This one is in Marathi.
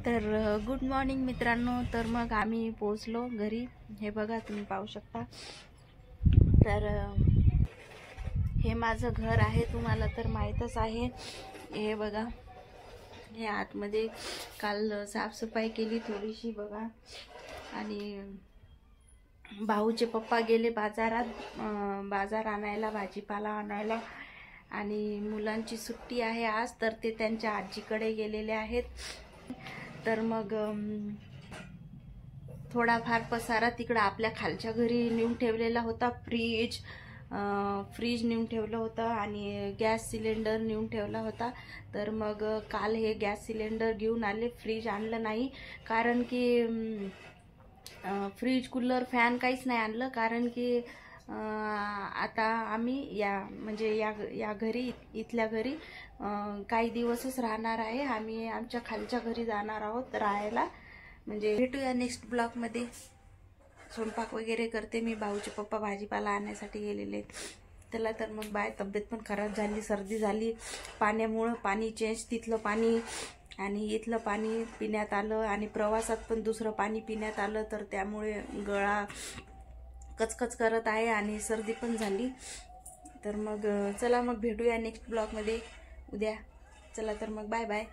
तर गुड मॉर्निंग मित्रांनो. तर मग आम्ही पोहोचलो घरी. हे बघा, तुम्ही पाहू शकता. तर हे माझं घर आहे, तुम्हाला तर माहीतच आहे. हे बघा, हे आतमध्ये काल साफसफाई केली थोडीशी बघा. आणि भाऊचे पप्पा गेले बाजारात, बाजार आणायला, भाजीपाला आणायला. आणि मुलांची सुट्टी आहे आज, तर ते त्यांच्या आजीकडे गेलेले आहेत. तर मग थोडाफार पसारा तिकडं आपल्या खालच्या घरी नेऊन ठेवलेला होता. फ्रीज नेऊन ठेवलं होतं आणि गॅस सिलेंडर नेऊन ठेवला होता. तर मग काल हे गॅस सिलेंडर घेऊन आले, फ्रीज आणलं नाही. कारण की फ्रीज, कूलर, फॅन काहीच नाही आणलं. कारण की आता आम्ही या घरी, इथल्या घरी काही दिवसच राहणार आहे. आम्ही आमच्या खालच्या घरी जाणार आहोत राहायला. म्हणजे भेटूया नेक्स्ट ब्लॉगमध्ये. स्वयंपाक वगैरे करते मी. भाऊचे पप्पा भाजीपाला आणण्यासाठी गेलेले आहेत. त्याला तर मग बाय, तब्येत पण खराब झाली, सर्दी झाली पाण्यामुळं. पाणी चेंज, तिथलं पाणी आणि इथलं पाणी पिण्यात आलं आणि प्रवासात पण दुसरं पाणी पिण्यात आलं. तर त्यामुळे गळा कचकच करत आहे आणि सर्दी पण झाली. तर मग चला, मग भेटूया नेक्स्ट ब्लॉगमध्ये उद्या. चला तर मग बाय बाय.